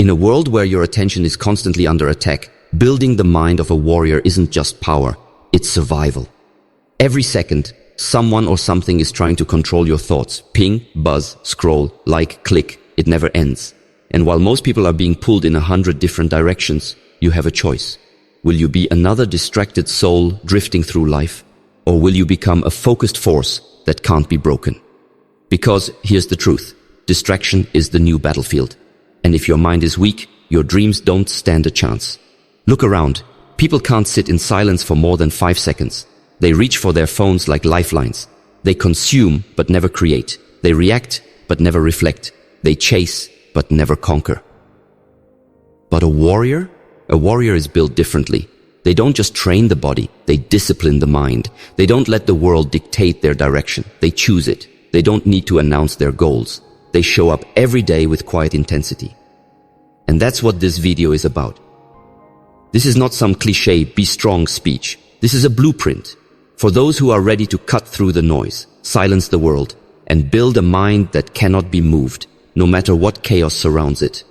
In a world where your attention is constantly under attack, building the mind of a warrior isn't just power, it's survival. Every second, someone or something is trying to control your thoughts. Ping, buzz, scroll, like, click, it never ends. And while most people are being pulled in 100 different directions, you have a choice. Will you be another distracted soul drifting through life? Or will you become a focused force that can't be broken? Because here's the truth. Distraction is the new battlefield. And if your mind is weak, your dreams don't stand a chance. Look around. People can't sit in silence for more than 5 seconds. They reach for their phones like lifelines. They consume but never create. They react but never reflect. They chase but never conquer. But a warrior? A warrior is built differently. They don't just train the body, they discipline the mind. They don't let the world dictate their direction. They choose it. They don't need to announce their goals. They show up every day with quiet intensity. And that's what this video is about. This is not some cliché, be strong speech. This is a blueprint for those who are ready to cut through the noise, silence the world, and build a mind that cannot be moved, no matter what chaos surrounds it.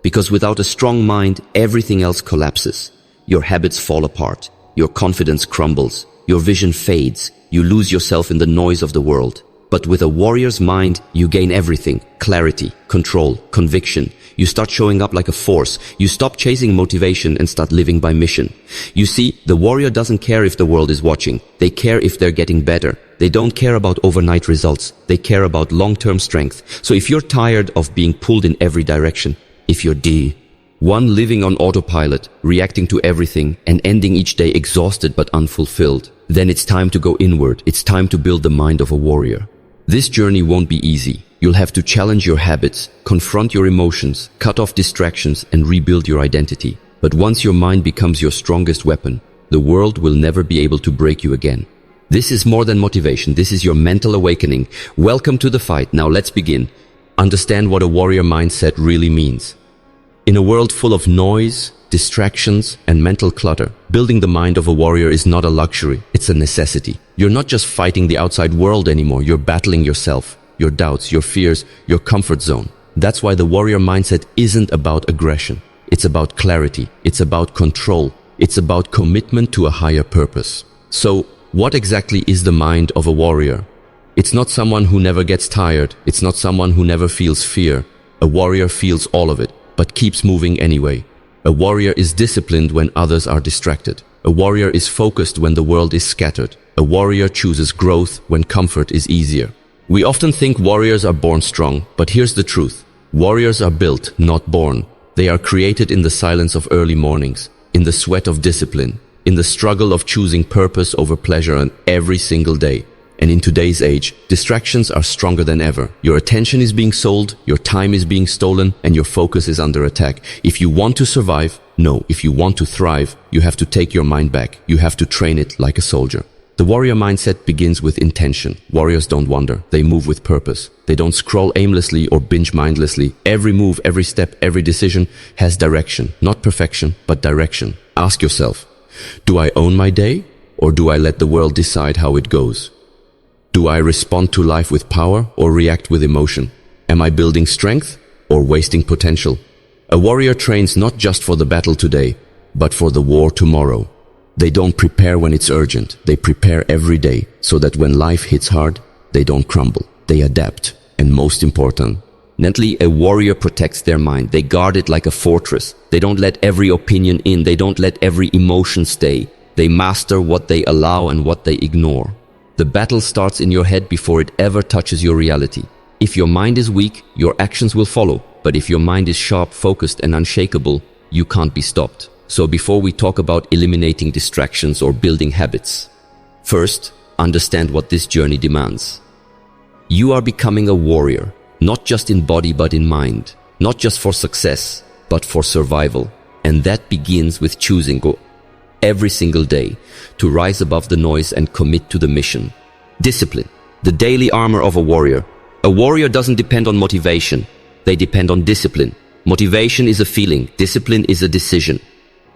Because without a strong mind, everything else collapses. Your habits fall apart. Your confidence crumbles. Your vision fades. You lose yourself in the noise of the world. But with a warrior's mind, you gain everything. Clarity, control, conviction. You start showing up like a force. You stop chasing motivation and start living by mission. You see, the warrior doesn't care if the world is watching. They care if they're getting better. They don't care about overnight results. They care about long-term strength. So if you're tired of being pulled in every direction, if you're one living on autopilot, reacting to everything and ending each day exhausted but unfulfilled, then it's time to go inward. It's time to build the mind of a warrior. This journey won't be easy. You'll have to challenge your habits, confront your emotions, cut off distractions, and rebuild your identity. But once your mind becomes your strongest weapon, the world will never be able to break you again. This is more than motivation. This is your mental awakening. Welcome to the fight. Now let's begin. Understand what a warrior mindset really means. In a world full of noise, distractions, and mental clutter, building the mind of a warrior is not a luxury, it's a necessity. You're not just fighting the outside world anymore, you're battling yourself, your doubts, your fears, your comfort zone. That's why the warrior mindset isn't about aggression. It's about clarity, it's about control, it's about commitment to a higher purpose. So, what exactly is the mind of a warrior? It's not someone who never gets tired, it's not someone who never feels fear. A warrior feels all of it, but keeps moving anyway. A warrior is disciplined when others are distracted. A warrior is focused when the world is scattered. A warrior chooses growth when comfort is easier. We often think warriors are born strong, but here's the truth. Warriors are built, not born. They are created in the silence of early mornings, in the sweat of discipline, in the struggle of choosing purpose over pleasure on every single day. And in today's age, distractions are stronger than ever. Your attention is being sold, your time is being stolen, and your focus is under attack. If you want to survive, if you want to thrive, you have to take your mind back. You have to train it like a soldier. The warrior mindset begins with intention. Warriors don't wander, they move with purpose. They don't scroll aimlessly or binge mindlessly. Every move, every step, every decision has direction. Not perfection, but direction. Ask yourself, do I own my day, or do I let the world decide how it goes? Do I respond to life with power or react with emotion? Am I building strength or wasting potential? A warrior trains not just for the battle today, but for the war tomorrow. They don't prepare when it's urgent. They prepare every day so that when life hits hard, they don't crumble. They adapt. And most importantly, a warrior protects their mind. They guard it like a fortress. They don't let every opinion in. They don't let every emotion stay. They master what they allow and what they ignore. The battle starts in your head before it ever touches your reality. If your mind is weak, your actions will follow. But if your mind is sharp, focused, and unshakable, you can't be stopped. So before we talk about eliminating distractions or building habits, first, understand what this journey demands. You are becoming a warrior, not just in body but in mind. Not just for success, but for survival. And that begins with choosing every single day to rise above the noise and commit to the mission. Discipline, the daily armor of a warrior. A warrior doesn't depend on motivation. They depend on discipline. Motivation is a feeling. Discipline is a decision.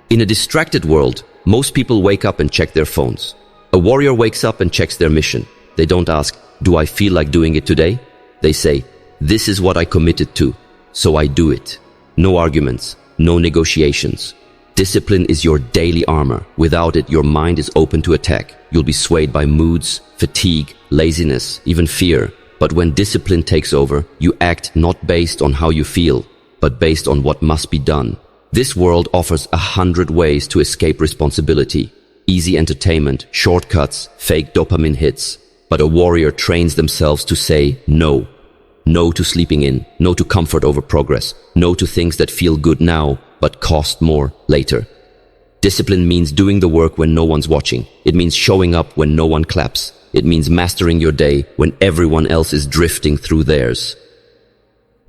In a distracted world, most people wake up and check their phones. A warrior wakes up and checks their mission. They don't ask, do I feel like doing it today? They say, this is what I committed to, so I do it. no arguments, no negotiations. Discipline is your daily armor. Without it, your mind is open to attack. You'll be swayed by moods, fatigue, laziness, even fear. But when discipline takes over, you act not based on how you feel, but based on what must be done. This world offers 100 ways to escape responsibility. Easy entertainment, shortcuts, fake dopamine hits. But a warrior trains themselves to say no. No to sleeping in, no to comfort over progress, no to things that feel good now, but cost more later. Discipline means doing the work when no one's watching. It means showing up when no one claps. It means mastering your day when everyone else is drifting through theirs.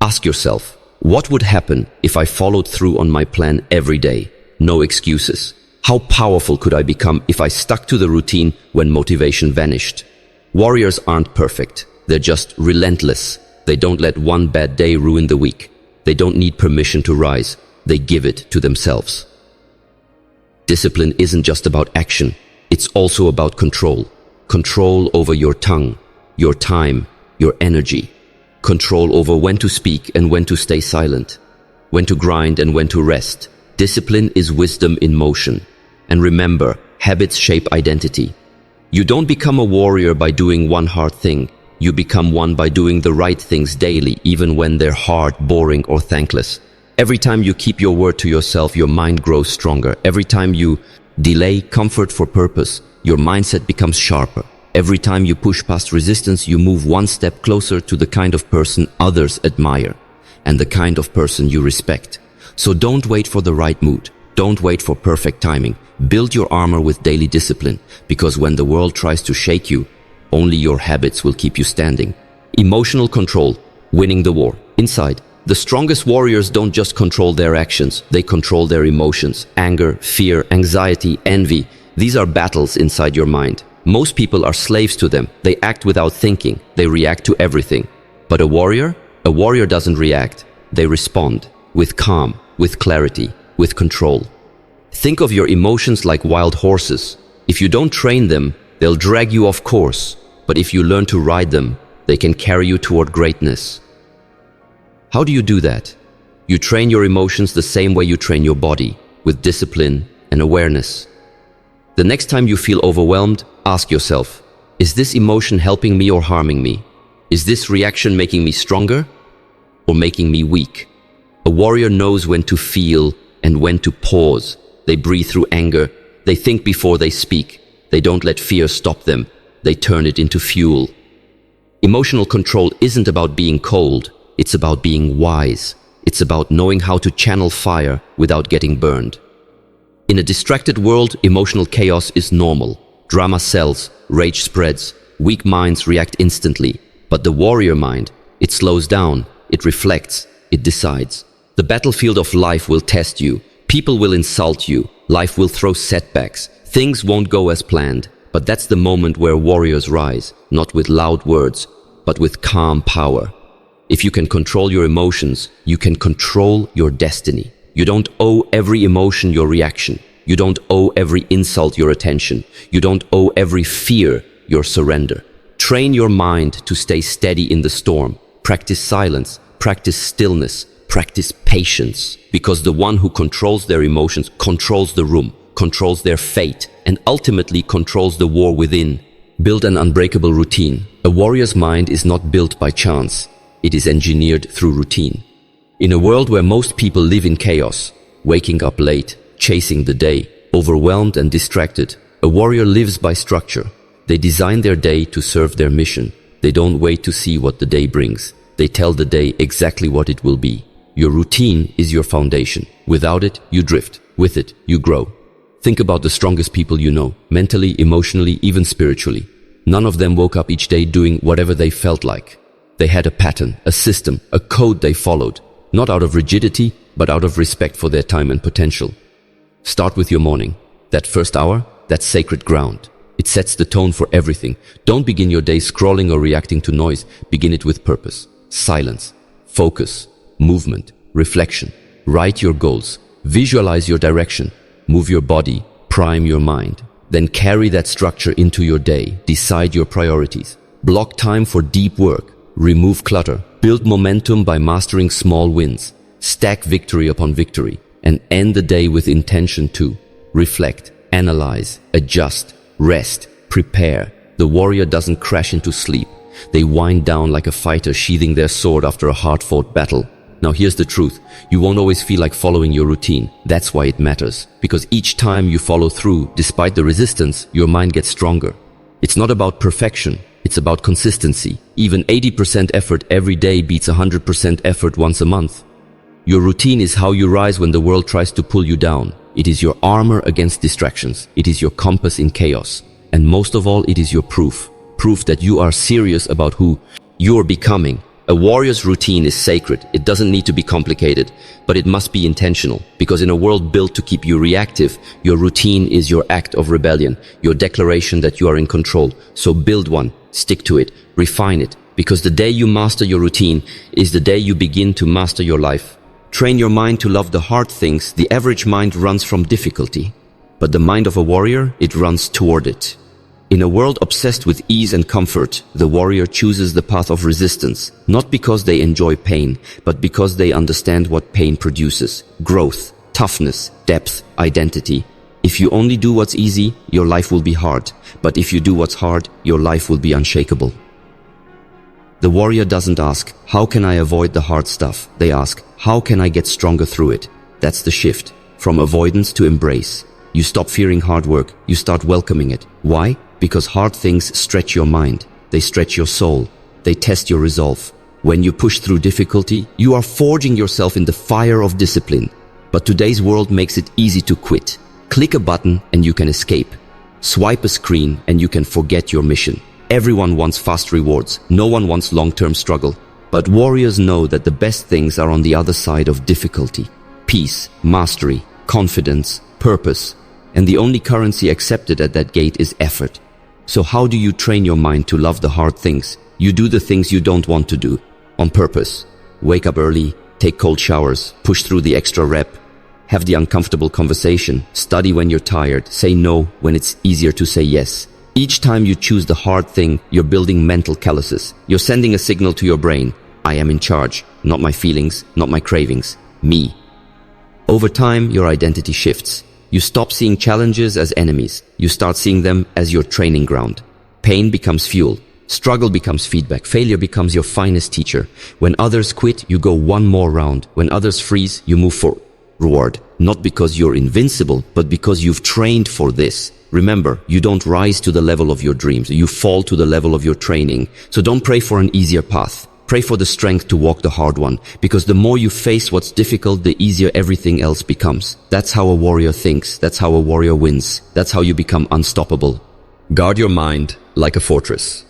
Ask yourself, what would happen if I followed through on my plan every day? No excuses. How powerful could I become if I stuck to the routine when motivation vanished? Warriors aren't perfect. They're just relentless. They don't let one bad day ruin the week. They don't need permission to rise. They give it to themselves. Discipline isn't just about action. It's also about control. Control over your tongue, your time, your energy. Control over when to speak and when to stay silent. When to grind and when to rest. Discipline is wisdom in motion. And remember, habits shape identity. You don't become a warrior by doing one hard thing. You become one by doing the right things daily, even when they're hard, boring, or thankless. Every time you keep your word to yourself, your mind grows stronger. Every time you delay comfort for purpose, your mindset becomes sharper. Every time you push past resistance, you move one step closer to the kind of person others admire and the kind of person you respect. So don't wait for the right mood. Don't wait for perfect timing. Build your armor with daily discipline, because when the world tries to shake you, only your habits will keep you standing. Emotional control, winning the war. Inside, the strongest warriors don't just control their actions, they control their emotions. Anger, fear, anxiety, envy. These are battles inside your mind. Most people are slaves to them. They act without thinking. They react to everything. But a warrior doesn't react. They respond with calm, with clarity, with control. Think of your emotions like wild horses. If you don't train them, they'll drag you off course. But if you learn to ride them, they can carry you toward greatness. How do you do that? You train your emotions the same way you train your body, with discipline and awareness. The next time you feel overwhelmed, ask yourself, is this emotion helping me or harming me? Is this reaction making me stronger or making me weak? A warrior knows when to feel and when to pause. They breathe through anger. They think before they speak. They don't let fear stop them. They turn it into fuel. Emotional control isn't about being cold. It's about being wise. It's about knowing how to channel fire without getting burned. In a distracted world, emotional chaos is normal. Drama sells, rage spreads, weak minds react instantly. But the warrior mind, it slows down, it reflects, it decides. The battlefield of life will test you. People will insult you. Life will throw setbacks. Things won't go as planned. But that's the moment where warriors rise, not with loud words, but with calm power. If you can control your emotions, you can control your destiny. You don't owe every emotion your reaction. You don't owe every insult your attention. You don't owe every fear your surrender. Train your mind to stay steady in the storm. Practice silence. Practice stillness. Practice patience. Because the one who controls their emotions controls the room, controls their fate, and ultimately controls the war within. Build an unbreakable routine. A warrior's mind is not built by chance. It is engineered through routine. In a world where most people live in chaos, waking up late, chasing the day, overwhelmed and distracted, a warrior lives by structure. They design their day to serve their mission. They don't wait to see what the day brings. They tell the day exactly what it will be. Your routine is your foundation. Without it, you drift. With it, you grow. Think about the strongest people you know, mentally, emotionally, even spiritually. None of them woke up each day doing whatever they felt like. They had a pattern, a system, a code they followed, not out of rigidity, but out of respect for their time and potential. Start with your morning. That first hour, that's sacred ground. It sets the tone for everything. Don't begin your day scrolling or reacting to noise. Begin it with purpose, silence, focus, movement, reflection. Write your goals, visualize your direction, move your body, prime your mind. Then carry that structure into your day. Decide your priorities. Block time for deep work. Remove clutter. Build momentum by mastering small wins. Stack victory upon victory and end the day with intention to reflect, analyze, adjust, rest, prepare. The warrior doesn't crash into sleep. They wind down like a fighter sheathing their sword after a hard-fought battle. Now here's the truth. You won't always feel like following your routine. That's why it matters. Because each time you follow through, despite the resistance, your mind gets stronger. It's not about perfection. It's about consistency. Even 80% effort every day beats 100% effort once a month. Your routine is how you rise when the world tries to pull you down. It is your armor against distractions. It is your compass in chaos. And most of all, it is your proof. Proof that you are serious about who you're becoming. A warrior's routine is sacred. It doesn't need to be complicated, but it must be intentional. Because in a world built to keep you reactive, your routine is your act of rebellion, your declaration that you are in control. So build one, stick to it, refine it. Because the day you master your routine is the day you begin to master your life. Train your mind to love the hard things. The average mind runs from difficulty, but the mind of a warrior, it runs toward it. In a world obsessed with ease and comfort, the warrior chooses the path of resistance, not because they enjoy pain, but because they understand what pain produces. Growth, toughness, depth, identity. If you only do what's easy, your life will be hard. But if you do what's hard, your life will be unshakable. The warrior doesn't ask, how can I avoid the hard stuff? They ask, how can I get stronger through it? That's the shift, from avoidance to embrace. You stop fearing hard work, you start welcoming it. Why? Because hard things stretch your mind. They stretch your soul. They test your resolve. When you push through difficulty, you are forging yourself in the fire of discipline. But today's world makes it easy to quit. Click a button and you can escape. Swipe a screen and you can forget your mission. Everyone wants fast rewards. No one wants long-term struggle. But warriors know that the best things are on the other side of difficulty. Peace, mastery, confidence, purpose. And the only currency accepted at that gate is effort. So how do you train your mind to love the hard things? You do the things you don't want to do, on purpose. Wake up early, take cold showers, push through the extra rep, have the uncomfortable conversation, study when you're tired, say no when it's easier to say yes. Each time you choose the hard thing, you're building mental calluses. You're sending a signal to your brain. I am in charge, not my feelings, not my cravings, me. Over time, your identity shifts. You stop seeing challenges as enemies. You start seeing them as your training ground. Pain becomes fuel. Struggle becomes feedback. Failure becomes your finest teacher. When others quit, you go one more round. When others freeze, you move forward. Not because you're invincible, but because you've trained for this. Remember, you don't rise to the level of your dreams. You fall to the level of your training. So don't pray for an easier path. Pray for the strength to walk the hard one, because the more you face what's difficult, the easier everything else becomes. That's how a warrior thinks. That's how a warrior wins. That's how you become unstoppable. Guard your mind like a fortress.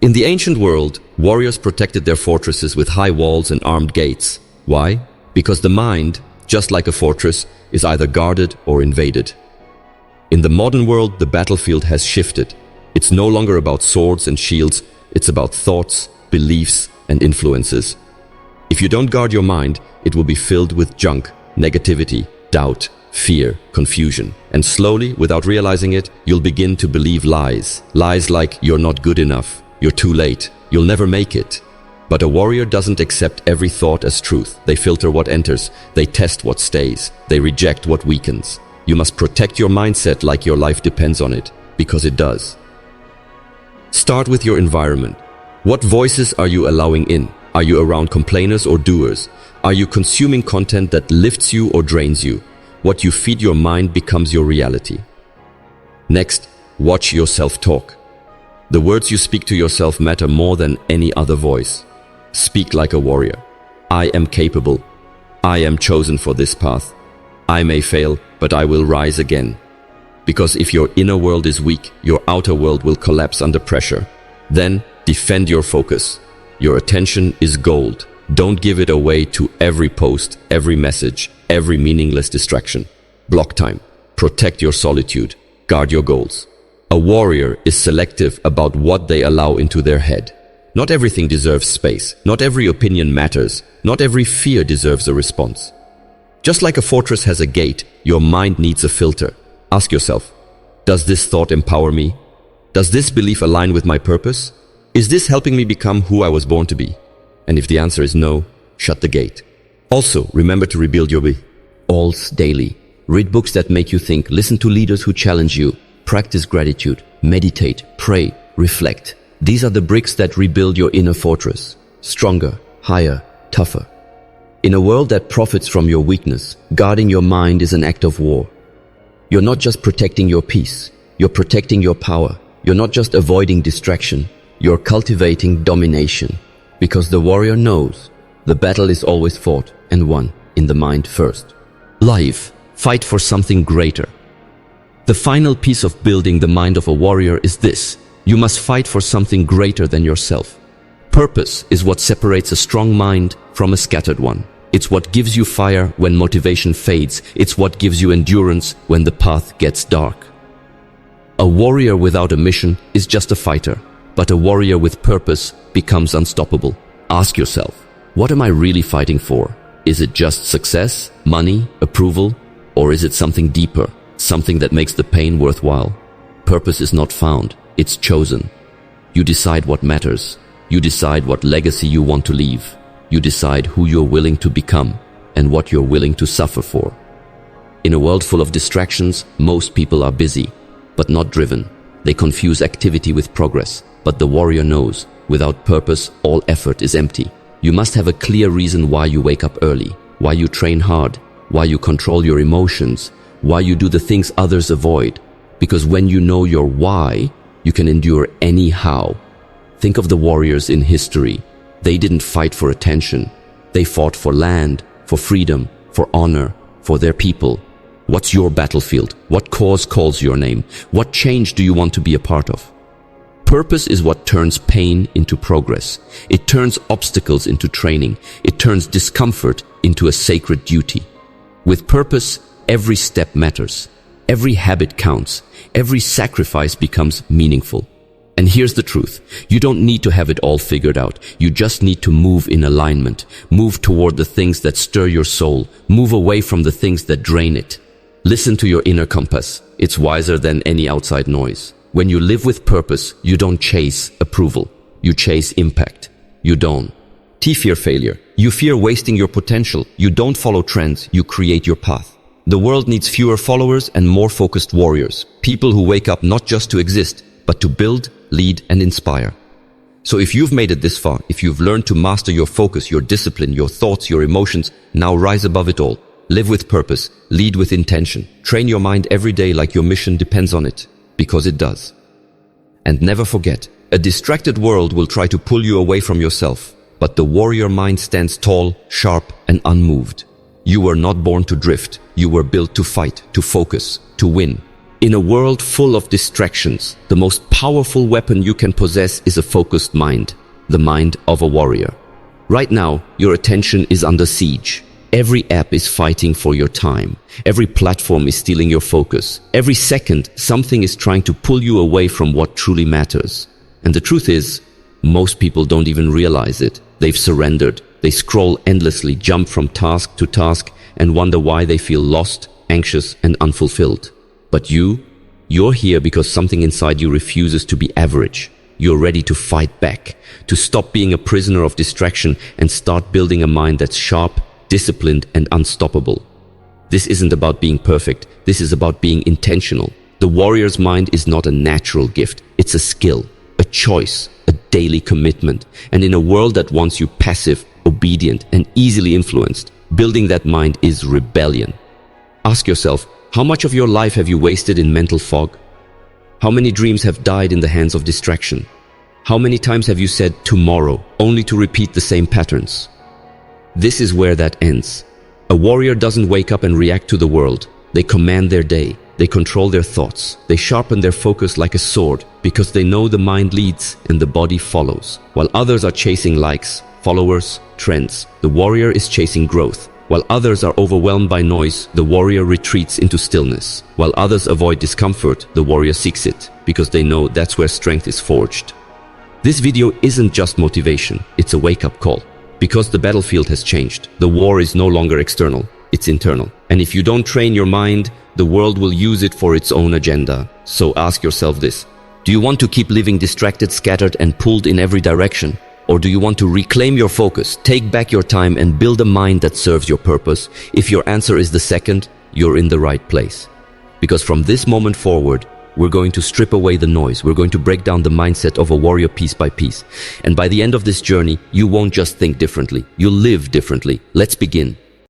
In the ancient world, warriors protected their fortresses with high walls and armed gates. Why? Because the mind, just like a fortress, is either guarded or invaded. In the modern world, the battlefield has shifted. It's no longer about swords and shields. It's about thoughts, beliefs, and influences. If you don't guard your mind, it will be filled with junk, negativity, doubt, fear, confusion. And slowly, without realizing it, you'll begin to believe lies. Lies like you're not good enough, you're too late, you'll never make it. But a warrior doesn't accept every thought as truth. They filter what enters, they test what stays, they reject what weakens. You must protect your mindset like your life depends on it, because it does. Start with your environment. What voices are you allowing in? Are you around complainers or doers? Are you consuming content that lifts you or drains you? What you feed your mind becomes your reality. Next, watch your self-talk. The words you speak to yourself matter more than any other voice. Speak like a warrior. I am capable. I am chosen for this path. I may fail, but I will rise again. Because if your inner world is weak, your outer world will collapse under pressure. Then, defend your focus. Your attention is gold. Don't give it away to every post, every message, every meaningless distraction. Block time. Protect your solitude. Guard your goals. A warrior is selective about what they allow into their head. Not everything deserves space. Not every opinion matters. Not every fear deserves a response. Just like a fortress has a gate, your mind needs a filter. Ask yourself, does this thought empower me? Does this belief align with my purpose? Is this helping me become who I was born to be? And if the answer is no, shut the gate. Also, remember to rebuild your alls daily. Read books that make you think, listen to leaders who challenge you, practice gratitude, meditate, pray, reflect. These are the bricks that rebuild your inner fortress. Stronger, higher, tougher. In a world that profits from your weakness, guarding your mind is an act of war. You're not just protecting your peace, you're protecting your power. You're not just avoiding distraction, you're cultivating domination. Because the warrior knows the battle is always fought and won in the mind first. Life, fight for something greater. The final piece of building the mind of a warrior is this: you must fight for something greater than yourself. Purpose is what separates a strong mind from a scattered one. It's what gives you fire when motivation fades. It's what gives you endurance when the path gets dark. A warrior without a mission is just a fighter, but a warrior with purpose becomes unstoppable. Ask yourself, what am I really fighting for? Is it just success, money, approval, or is it something deeper, something that makes the pain worthwhile? Purpose is not found, it's chosen. You decide what matters. You decide what legacy you want to leave. You decide who you're willing to become and what you're willing to suffer for. In a world full of distractions, most people are busy, but not driven. They confuse activity with progress, but the warrior knows, without purpose, all effort is empty. You must have a clear reason why you wake up early, why you train hard, why you control your emotions, why you do the things others avoid. Because when you know your why, you can endure any how. Think of the warriors in history. They didn't fight for attention. They fought for land, for freedom, for honor, for their people. What's your battlefield? What cause calls your name? What change do you want to be a part of? Purpose is what turns pain into progress. It turns obstacles into training. It turns discomfort into a sacred duty. With purpose, every step matters. Every habit counts. Every sacrifice becomes meaningful. And here's the truth. You don't need to have it all figured out. You just need to move in alignment. Move toward the things that stir your soul. Move away from the things that drain it. Listen to your inner compass. It's wiser than any outside noise. When you live with purpose, you don't chase approval. You chase impact. You don't fear failure. You fear wasting your potential. You don't follow trends. You create your path. The world needs fewer followers and more focused warriors. People who wake up not just to exist, but to build, lead, and inspire. So if you've made it this far, if you've learned to master your focus, your discipline, your thoughts, your emotions, now rise above it all. Live with purpose. Lead with intention. Train your mind every day like your mission depends on it. Because it does. And never forget, a distracted world will try to pull you away from yourself, but the warrior mind stands tall, sharp, and unmoved. You were not born to drift. You were built to fight, to focus, to win. In a world full of distractions, the most powerful weapon you can possess is a focused mind, the mind of a warrior. Right now, your attention is under siege. Every app is fighting for your time. Every platform is stealing your focus. Every second, something is trying to pull you away from what truly matters. And the truth is, most people don't even realize it. They've surrendered. They scroll endlessly, jump from task to task, and wonder why they feel lost, anxious, and unfulfilled. But you're here because something inside you refuses to be average. You're ready to fight back, to stop being a prisoner of distraction and start building a mind that's sharp, disciplined, and unstoppable. This isn't about being perfect. This is about being intentional. The warrior's mind is not a natural gift. It's a skill, a choice, a daily commitment. And in a world that wants you passive, obedient, and easily influenced, building that mind is rebellion. Ask yourself, how much of your life have you wasted in mental fog? How many dreams have died in the hands of distraction? How many times have you said tomorrow, only to repeat the same patterns? This is where that ends. A warrior doesn't wake up and react to the world. They command their day. They control their thoughts. They sharpen their focus like a sword because they know the mind leads and the body follows. While others are chasing likes, followers, trends, the warrior is chasing growth. While others are overwhelmed by noise, the warrior retreats into stillness. While others avoid discomfort, the warrior seeks it because they know that's where strength is forged. This video isn't just motivation, it's a wake-up call. Because the battlefield has changed. The war is no longer external, it's internal. And if you don't train your mind, the world will use it for its own agenda. So ask yourself this. Do you want to keep living distracted, scattered, and pulled in every direction? Or do you want to reclaim your focus, take back your time and build a mind that serves your purpose? If your answer is the second, you're in the right place. Because from this moment forward, we're going to strip away the noise. We're going to break down the mindset of a warrior piece by piece. And by the end of this journey, you won't just think differently. You'll live differently. Let's begin.